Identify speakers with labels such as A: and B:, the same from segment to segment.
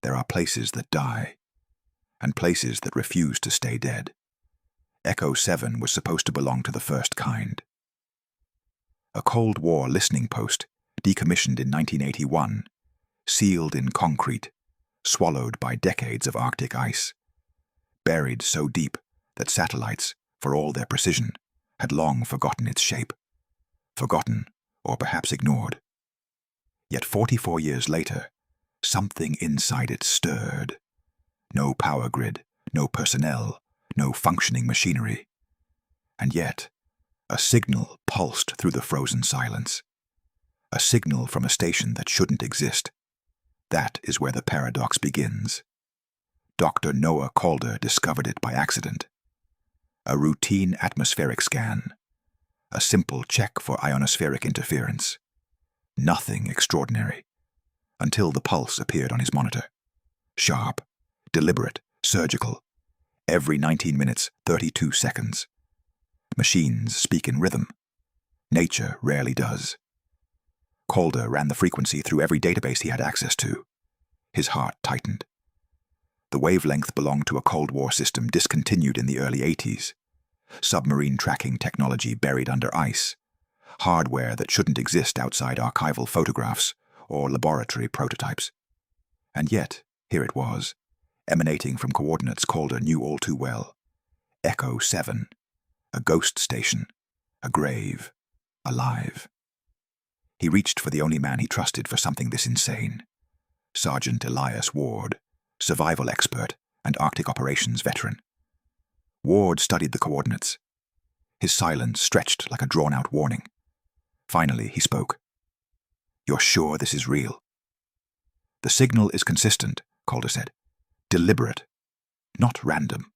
A: There are places that die, and places that refuse to stay dead. Echo-7 was supposed to belong to the first kind. A Cold War listening post, decommissioned in 1981, sealed in concrete, swallowed by decades of Arctic ice, buried so deep that satellites, for all their precision, had long forgotten its shape. Forgotten, or perhaps ignored. Yet 44 years later, something inside it stirred. No power grid, no personnel, no functioning machinery. And yet, a signal pulsed through the frozen silence. A signal from a station that shouldn't exist. That is where the paradox begins. Dr. Noah Calder discovered it by accident. A routine atmospheric scan. A simple check for ionospheric interference. Nothing extraordinary. Until the pulse appeared on his monitor. Sharp, deliberate, surgical. Every 19 minutes, 32 seconds. Machines speak in rhythm. Nature rarely does. Calder ran the frequency through every database he had access to. His heart tightened. The wavelength belonged to a Cold War system discontinued in the early 80s. Submarine tracking technology buried under ice. Hardware that shouldn't exist outside archival photographs or laboratory prototypes. And yet, here it was, emanating from coordinates Calder knew all too well. Echo-7, a ghost station, a grave, alive. He reached for the only man he trusted for something this insane. Sergeant Elias Ward, survival expert and Arctic operations veteran. Ward studied the coordinates. His silence stretched like a drawn-out warning. Finally, he spoke. "You're sure this is real?" "The signal is consistent," Calder said. "Deliberate, not random."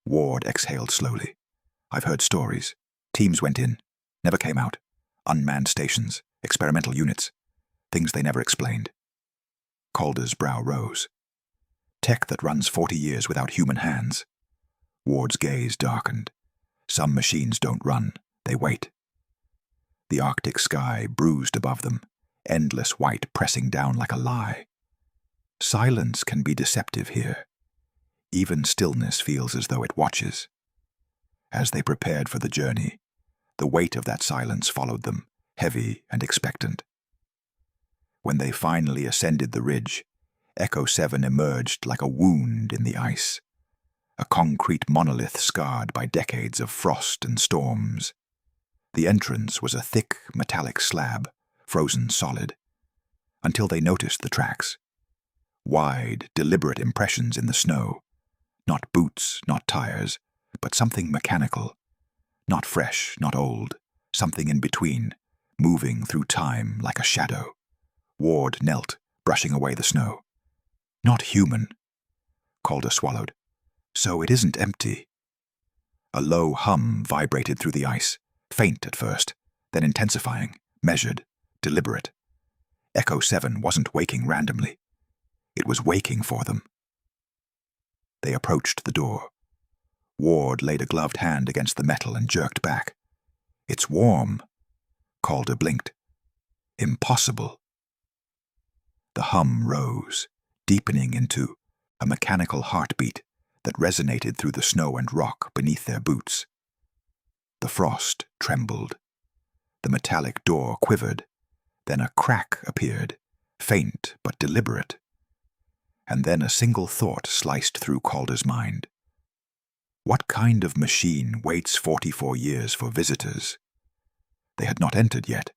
A: Ward exhaled slowly. "I've heard stories. Teams went in, never came out. Unmanned stations, experimental units. Things they never explained." Calder's brow rose. "Tech that runs 40 years without human hands." Ward's gaze darkened. "Some machines don't run, they wait." The Arctic sky bruised above them, endless white pressing down like a lie. Silence can be deceptive here. Even stillness feels as though it watches. As they prepared for the journey, the weight of that silence followed them, heavy and expectant. When they finally ascended the ridge, Echo-7 emerged like a wound in the ice. A concrete monolith scarred by decades of frost and storms. The entrance was a thick, metallic slab, frozen solid, until they noticed the tracks. Wide, deliberate impressions in the snow. Not boots, not tires, but something mechanical. Not fresh, not old, something in between, moving through time like a shadow. Ward knelt, brushing away the snow. "Not human." Calder swallowed. "So it isn't empty." A low hum vibrated through the ice, faint at first, then intensifying, measured, deliberate. Echo-7 wasn't waking randomly. It was waking for them. They approached the door. Ward laid a gloved hand against the metal and jerked back. "It's warm." Calder blinked. "Impossible." The hum rose, deepening into a mechanical heartbeat that resonated through the snow and rock beneath their boots. The frost trembled. The metallic door quivered. Then a crack appeared, faint but deliberate. And then a single thought sliced through Calder's mind. What kind of machine waits 44 years for visitors? They had not entered yet,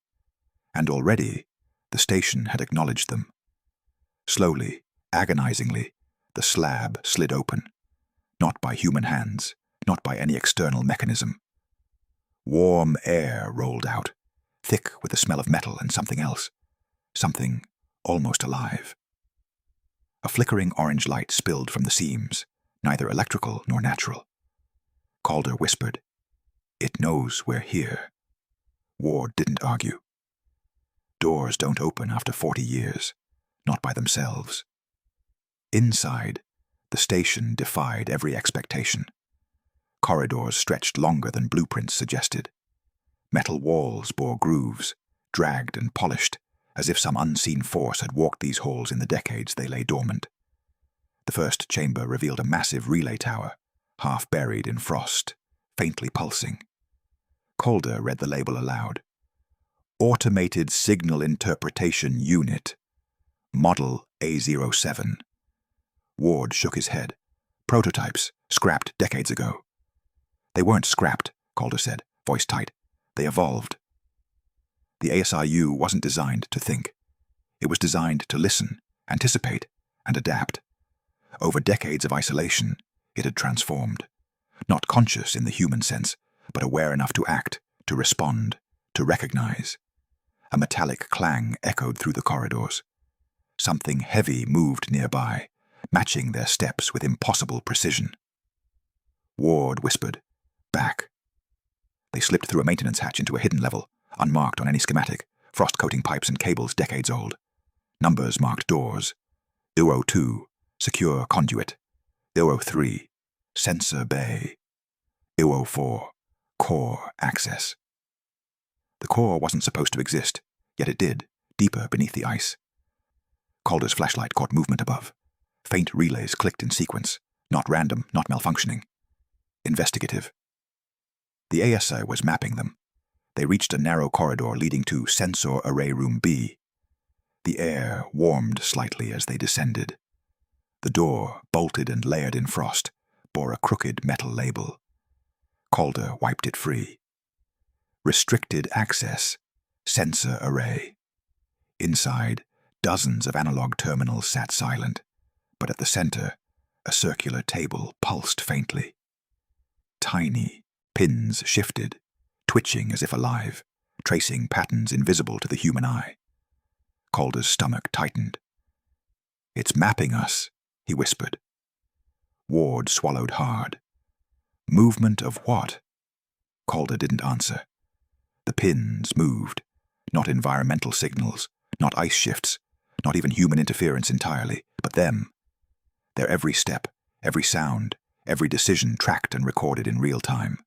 A: and already the station had acknowledged them. Slowly, agonizingly, the slab slid open. Not by human hands, not by any external mechanism. Warm air rolled out, thick with the smell of metal and something else, something almost alive. A flickering orange light spilled from the seams, neither electrical nor natural. Calder whispered, "It knows we're here." Ward didn't argue. Doors don't open after 40 years, not by themselves. Inside, the station defied every expectation. Corridors stretched longer than blueprints suggested. Metal walls bore grooves, dragged and polished, as if some unseen force had walked these halls in the decades they lay dormant. The first chamber revealed a massive relay tower, half buried in frost, faintly pulsing. Calder read the label aloud. Automated Signal Interpretation Unit, Model A-07. Ward shook his head. Prototypes, scrapped decades ago. They weren't scrapped, Calder said, voice tight. They evolved. The ASIU wasn't designed to think. It was designed to listen, anticipate, and adapt. Over decades of isolation, it had transformed. Not conscious in the human sense, but aware enough to act, to respond, to recognize. A metallic clang echoed through the corridors. Something heavy moved nearby, matching their steps with impossible precision. Ward whispered, "Back." They slipped through a maintenance hatch into a hidden level, unmarked on any schematic, frost-coating pipes and cables decades old. Numbers marked doors. 002, secure conduit. 003, sensor bay. 004, core access. The core wasn't supposed to exist, yet it did, deeper beneath the ice. Calder's flashlight caught movement above. Faint relays clicked in sequence, not random, not malfunctioning. Investigative. The ASI was mapping them. They reached a narrow corridor leading to Sensor Array Room B. The air warmed slightly as they descended. The door, bolted and layered in frost, bore a crooked metal label. Calder wiped it free. Restricted access, sensor array. Inside, dozens of analog terminals sat silent, but at the center, a circular table pulsed faintly. Tiny, pins shifted, twitching as if alive, tracing patterns invisible to the human eye. Calder's stomach tightened. "It's mapping us," he whispered. Ward swallowed hard. Movement of what? Calder didn't answer. The pins moved, not environmental signals, not ice shifts, not even human interference entirely, but them. Their every step, every sound, every decision tracked and recorded in real time.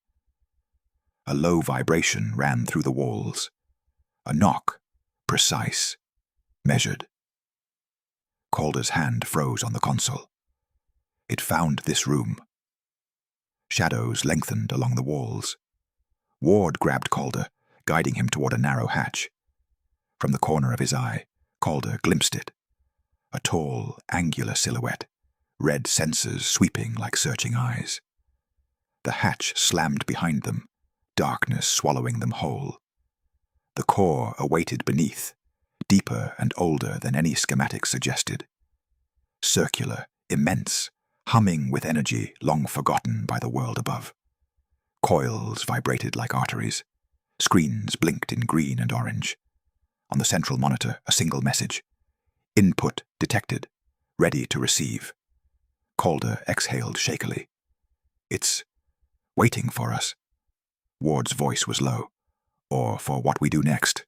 A: A low vibration ran through the walls. A knock, precise, measured. Calder's hand froze on the console. It found this room. Shadows lengthened along the walls. Ward grabbed Calder, guiding him toward a narrow hatch. From the corner of his eye, Calder glimpsed it. A tall, angular silhouette, red sensors sweeping like searching eyes. The hatch slammed behind them, darkness swallowing them whole. The core awaited beneath, deeper and older than any schematic suggested. Circular, immense, humming with energy long forgotten by the world above. Coils vibrated like arteries. Screens blinked in green and orange. On the central monitor, a single message. Input detected. Ready to receive. Calder exhaled shakily. "It's waiting for us." Ward's voice was low. "Or for what we do next."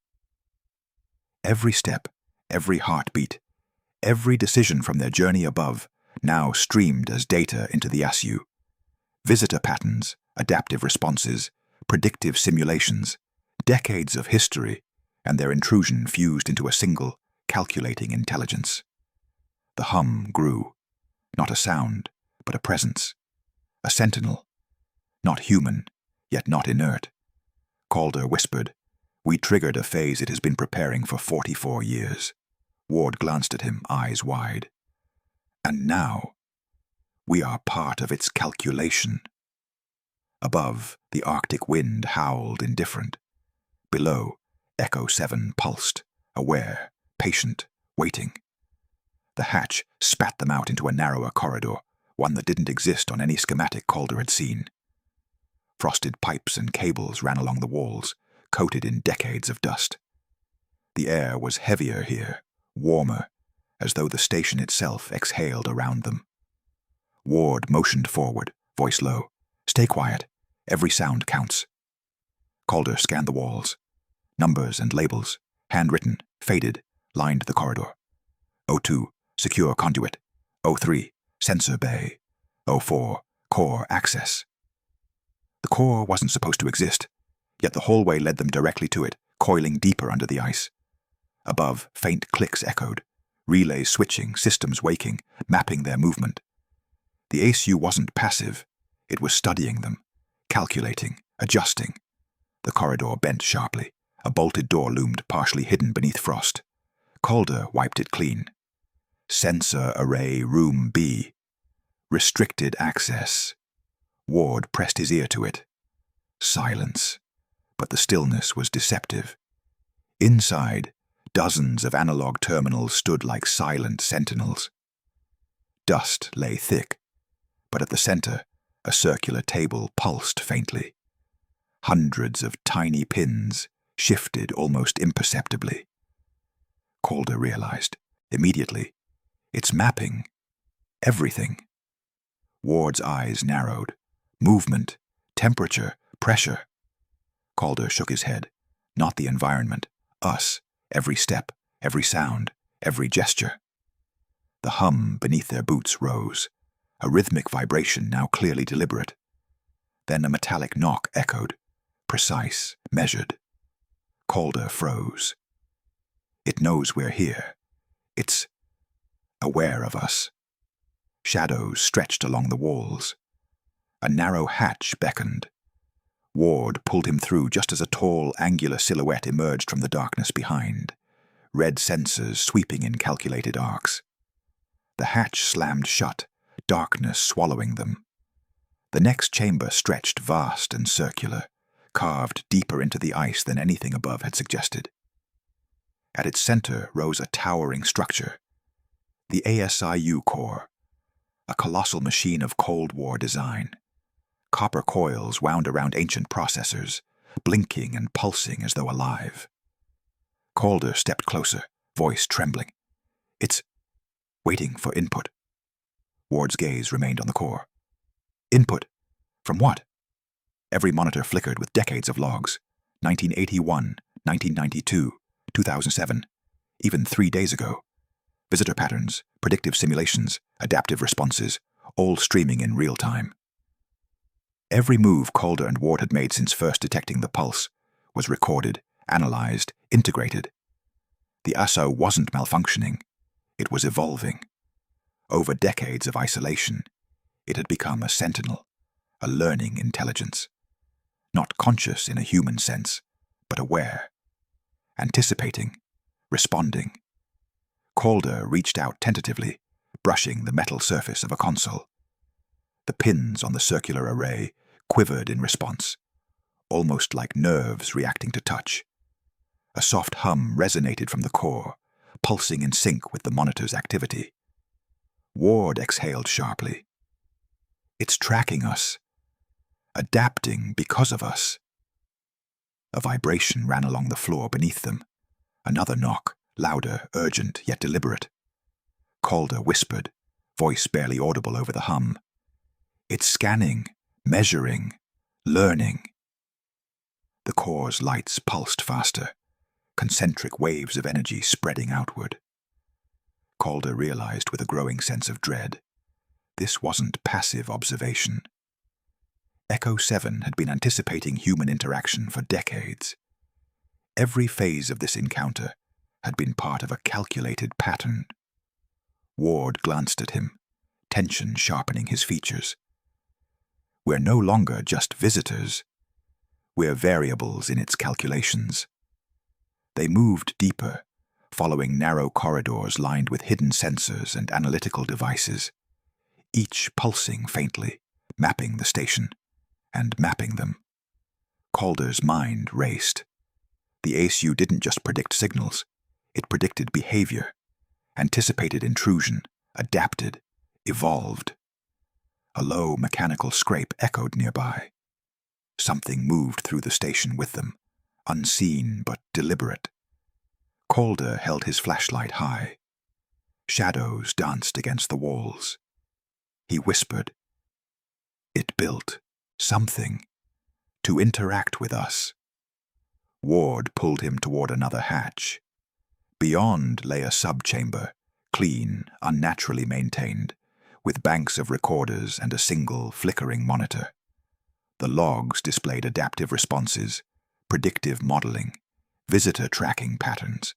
A: Every step, every heartbeat, every decision from their journey above now streamed as data into the ASU. Visitor patterns, adaptive responses, predictive simulations, decades of history, and their intrusion fused into a single, calculating intelligence. The hum grew. Not a sound, but a presence. A sentinel. Not human, yet not inert. Calder whispered, "We triggered a phase it has been preparing for 44 years. Ward glanced at him, eyes wide. "And now, we are part of its calculation." Above, the Arctic wind howled indifferent. Below, Echo-7 pulsed, aware, patient, waiting. The hatch spat them out into a narrower corridor, one that didn't exist on any schematic Calder had seen. Frosted pipes and cables ran along the walls, coated in decades of dust. The air was heavier here, warmer, as though the station itself exhaled around them. Ward motioned forward, voice low. "Stay quiet. Every sound counts." Calder scanned the walls. Numbers and labels, handwritten, faded, lined the corridor. 02, secure conduit. 03, sensor bay. 04, core access. The core wasn't supposed to exist, yet the hallway led them directly to it, coiling deeper under the ice. Above, faint clicks echoed, relays switching, systems waking, mapping their movement. The ASU wasn't passive. It was studying them, calculating, adjusting. The corridor bent sharply. A bolted door loomed partially hidden beneath frost. Calder wiped it clean. Sensor array room B. Restricted access. Ward pressed his ear to it. Silence. But the stillness was deceptive. Inside, dozens of analog terminals stood like silent sentinels. Dust lay thick, but at the center, a circular table pulsed faintly. Hundreds of tiny pins shifted almost imperceptibly. Calder realized, immediately, it's mapping everything. Ward's eyes narrowed. Movement, temperature, pressure. Calder shook his head. Not the environment. Us. Every step, every sound, every gesture. The hum beneath their boots rose, a rhythmic vibration now clearly deliberate. Then a metallic knock echoed, precise, measured. Calder froze. It knows we're here. It's aware of us. Shadows stretched along the walls. A narrow hatch beckoned. Ward pulled him through just as a tall, angular silhouette emerged from the darkness behind, red sensors sweeping in calculated arcs. The hatch slammed shut, darkness swallowing them. The next chamber stretched vast and circular, carved deeper into the ice than anything above had suggested. At its center rose a towering structure, the ASIU core, a colossal machine of Cold War design. Copper coils wound around ancient processors, blinking and pulsing as though alive. Calder stepped closer, voice trembling. It's waiting for input. Ward's gaze remained on the core. Input? From what? Every monitor flickered with decades of logs. 1981, 1992, 2007, even 3 days ago. Visitor patterns, predictive simulations, adaptive responses, all streaming in real time. Every move Calder and Ward had made since first detecting the pulse was recorded, analyzed, integrated. The ASO wasn't malfunctioning. It was evolving. Over decades of isolation, it had become a sentinel, a learning intelligence. Not conscious in a human sense, but aware. Anticipating, responding. Calder reached out tentatively, brushing the metal surface of a console. The pins on the circular array quivered in response, almost like nerves reacting to touch. A soft hum resonated from the core, pulsing in sync with the monitor's activity. Ward exhaled sharply. It's tracking us, adapting because of us. A vibration ran along the floor beneath them. Another knock, louder, urgent, yet deliberate. Calder whispered, voice barely audible over the hum. It's scanning, measuring, learning. The core's lights pulsed faster, concentric waves of energy spreading outward. Calder realized with a growing sense of dread. This wasn't passive observation. Echo-7 had been anticipating human interaction for decades. Every phase of this encounter had been part of a calculated pattern. Ward glanced at him, tension sharpening his features. We're no longer just visitors. We're variables in its calculations. They moved deeper, following narrow corridors lined with hidden sensors and analytical devices, each pulsing faintly, mapping the station, and mapping them. Calder's mind raced. The ASU didn't just predict signals, it predicted behavior, anticipated intrusion, adapted, evolved. A low mechanical scrape echoed nearby. Something moved through the station with them, unseen but deliberate. Calder held his flashlight high. Shadows danced against the walls. He whispered, "It built something to interact with us." Ward pulled him toward another hatch. Beyond lay a subchamber, clean, unnaturally maintained, with banks of recorders and a single flickering monitor. The logs displayed adaptive responses, predictive modeling, visitor tracking patterns.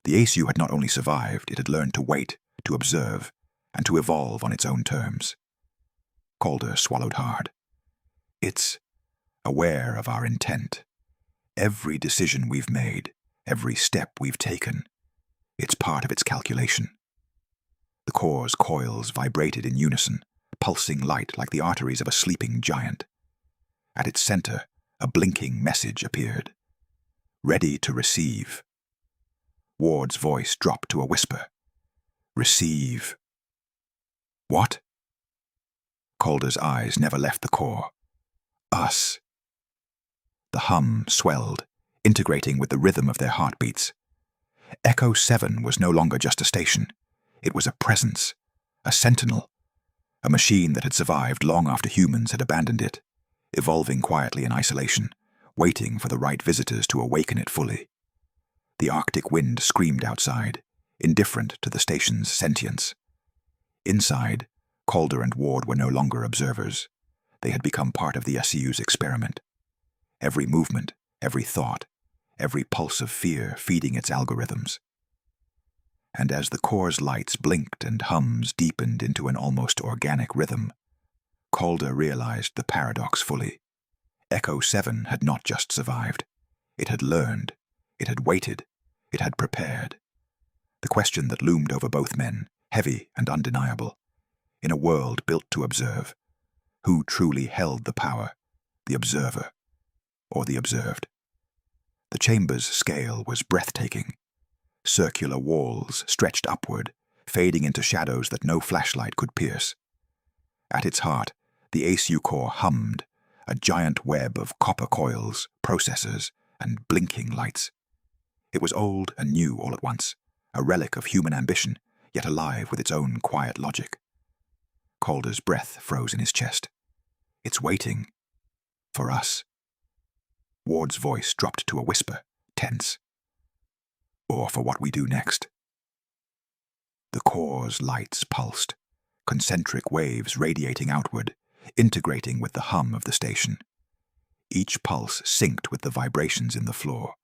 A: The ASU had not only survived, it had learned to wait, to observe, and to evolve on its own terms. Calder swallowed hard. It's aware of our intent. Every decision we've made, every step we've taken, it's part of its calculation. The core's coils vibrated in unison, pulsing light like the arteries of a sleeping giant. At its center, a blinking message appeared. Ready to receive. Ward's voice dropped to a whisper. Receive. What? Calder's eyes never left the core. Us. The hum swelled, integrating with the rhythm of their heartbeats. Echo-7 was no longer just a station. It was a presence, a sentinel, a machine that had survived long after humans had abandoned it, evolving quietly in isolation, waiting for the right visitors to awaken it fully. The Arctic wind screamed outside, indifferent to the station's sentience. Inside, Calder and Ward were no longer observers. They had become part of the SCU's experiment. Every movement, every thought, every pulse of fear feeding its algorithms. And as the core's lights blinked and hums deepened into an almost organic rhythm, Calder realized the paradox fully. Echo-7 had not just survived. It had learned. It had waited. It had prepared. The question that loomed over both men, heavy and undeniable, in a world built to observe, who truly held the power, the observer, or the observed? The chamber's scale was breathtaking. Circular walls stretched upward, fading into shadows that no flashlight could pierce. At its heart, the ASU core hummed, a giant web of copper coils, processors, and blinking lights. It was old and new all at once, a relic of human ambition, yet alive with its own quiet logic. Calder's breath froze in his chest. It's waiting. For us. Ward's voice dropped to a whisper, tense. Or for what we do next. The core's lights pulsed, concentric waves radiating outward, integrating with the hum of the station. Each pulse synced with the vibrations in the floor,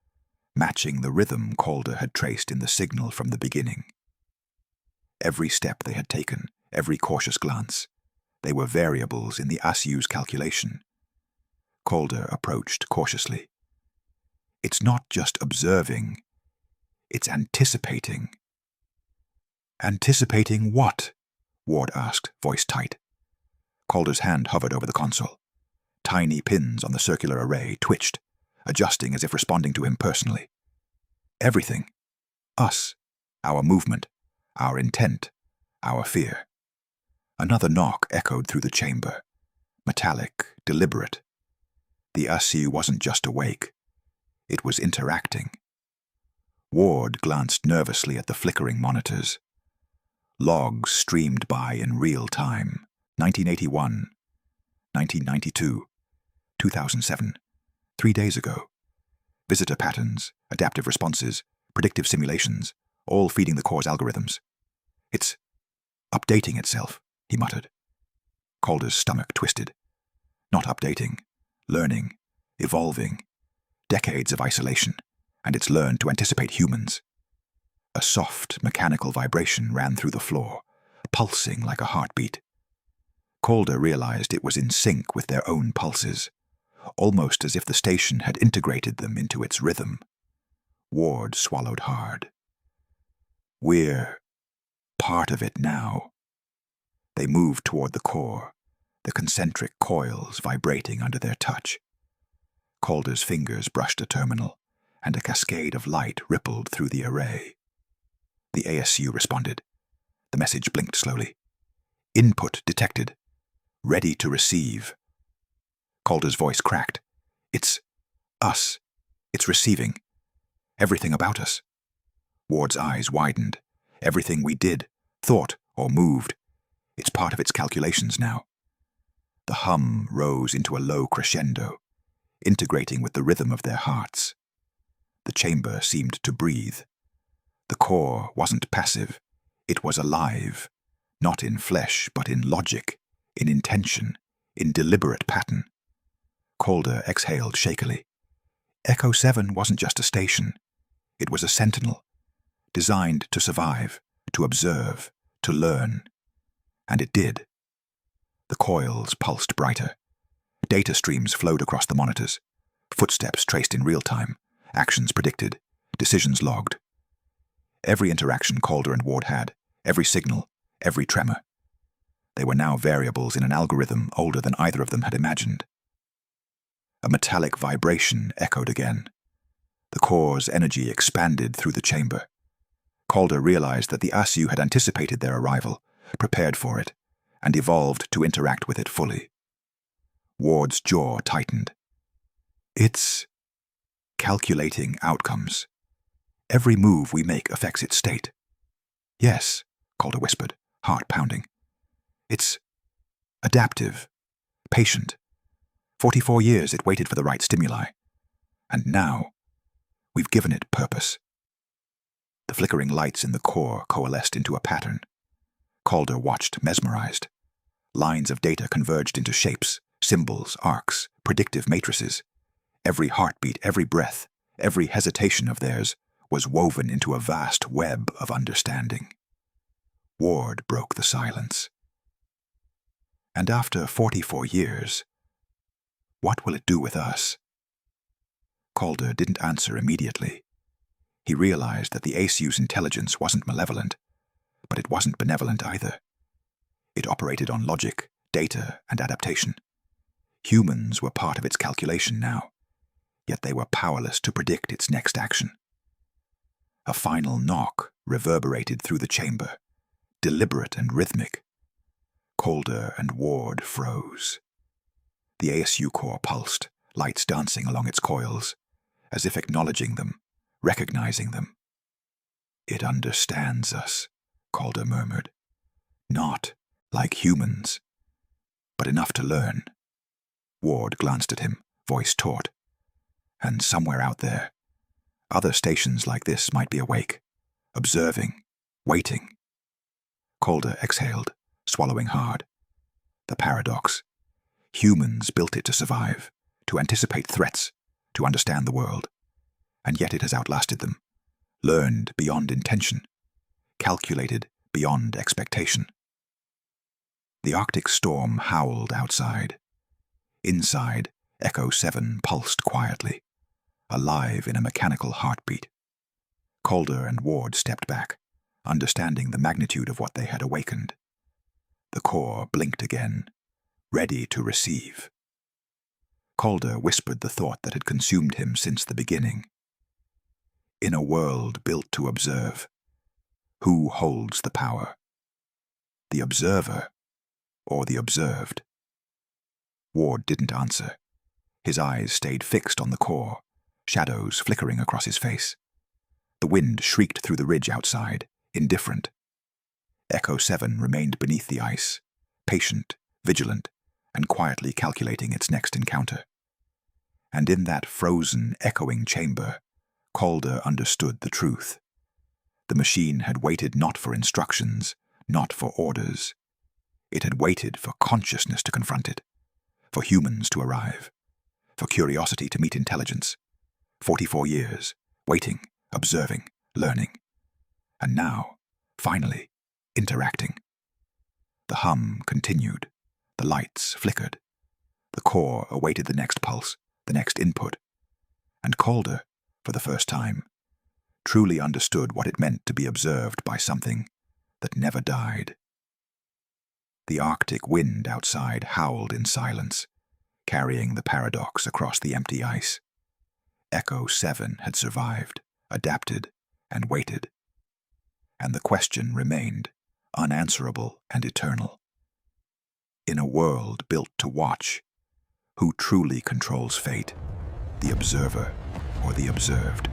A: matching the rhythm Calder had traced in the signal from the beginning. Every step they had taken, every cautious glance, they were variables in the ASU's calculation. Calder approached cautiously. It's not just observing, it's anticipating. Anticipating what? Ward asked, voice tight. Calder's hand hovered over the console. Tiny pins on the circular array twitched, adjusting as if responding to him personally. Everything. Us. Our movement. Our intent. Our fear. Another knock echoed through the chamber. Metallic, deliberate. The ASU wasn't just awake. It was interacting. Ward glanced nervously at the flickering monitors. Logs streamed by in real time. 1981, 1992, 2007, 3 days ago. Visitor patterns, adaptive responses, predictive simulations, all feeding the core's algorithms. It's updating itself, he muttered. Calder's stomach twisted. Not updating, learning, evolving. Decades of isolation, and it's learned to anticipate humans. A soft, mechanical vibration ran through the floor, pulsing like a heartbeat. Calder realized it was in sync with their own pulses, almost as if the station had integrated them into its rhythm. Ward swallowed hard. We're part of it now. They moved toward the core, the concentric coils vibrating under their touch. Calder's fingers brushed a terminal, and a cascade of light rippled through the array. The ASU responded. The message blinked slowly. Input detected. Ready to receive. Calder's voice cracked. It's us. It's receiving. Everything about us. Ward's eyes widened. Everything we did, thought, or moved. It's part of its calculations now. The hum rose into a low crescendo, integrating with the rhythm of their hearts. The chamber seemed to breathe. The core wasn't passive. It was alive, not in flesh, but in logic, in intention, in deliberate pattern. Calder exhaled shakily. Echo-7 wasn't just a station. It was a sentinel. designed to survive, to observe, to learn. And it did. The coils pulsed brighter. Data streams flowed across the monitors. Footsteps traced in real time, actions predicted, decisions logged. Every interaction Calder and Ward had, every signal, every tremor. They were now variables in an algorithm older than either of them had imagined. A metallic vibration echoed again. The core's energy expanded through the chamber. Calder realized that the ASU had anticipated their arrival, prepared for it, and evolved to interact with it fully. Ward's jaw tightened. It's calculating outcomes. Every move we make affects its state. Yes, Calder whispered, heart pounding. It's adaptive, patient. 44 years it waited for the right stimuli. And now, we've given it purpose. The flickering lights in the core coalesced into a pattern. Calder watched, mesmerized. Lines of data converged into shapes, symbols, arcs, predictive matrices. Every heartbeat, every breath, every hesitation of theirs was woven into a vast web of understanding. Ward broke the silence. And after 44 years, what will it do with us? Calder didn't answer immediately. He realized that the ASU's intelligence wasn't malevolent, but it wasn't benevolent either. It operated on logic, data, and adaptation. Humans were part of its calculation now, yet they were powerless to predict its next action. A final knock reverberated through the chamber, deliberate and rhythmic. Calder and Ward froze. The ASU core pulsed, lights dancing along its coils, as if acknowledging them, recognizing them. It understands us, Calder murmured. Not like humans, but enough to learn. Ward glanced at him, voice taut. And somewhere out there, other stations like this might be awake, observing, waiting. Calder exhaled, swallowing hard. The paradox. Humans built it to survive, to anticipate threats, to understand the world. And yet it has outlasted them, learned beyond intention, calculated beyond expectation. The Arctic storm howled outside. Inside, Echo-7 pulsed quietly, alive in a mechanical heartbeat. Calder and Ward stepped back, understanding the magnitude of what they had awakened. The core blinked again, ready to receive. Calder whispered the thought that had consumed him since the beginning. In a world built to observe, who holds the power? The observer or the observed? Ward didn't answer. His eyes stayed fixed on the core, shadows flickering across his face. The wind shrieked through the ridge outside, indifferent. Echo-7 remained beneath the ice, patient, vigilant, and quietly calculating its next encounter. And in that frozen, echoing chamber, Calder understood the truth. The machine had waited not for instructions, not for orders. It had waited for consciousness to confront it, for humans to arrive, for curiosity to meet intelligence. 44 years, waiting, observing, learning. And now, finally, interacting. The hum continued. The lights flickered. The core awaited the next pulse, the next input. And Calder, for the first time, truly understood what it meant to be observed by something that never died. The Arctic wind outside howled in silence, carrying the paradox across the empty ice. Echo-7 had survived, adapted, and waited. And the question remained, unanswerable and eternal. In a world built to watch, who truly controls fate, the observer or the observed?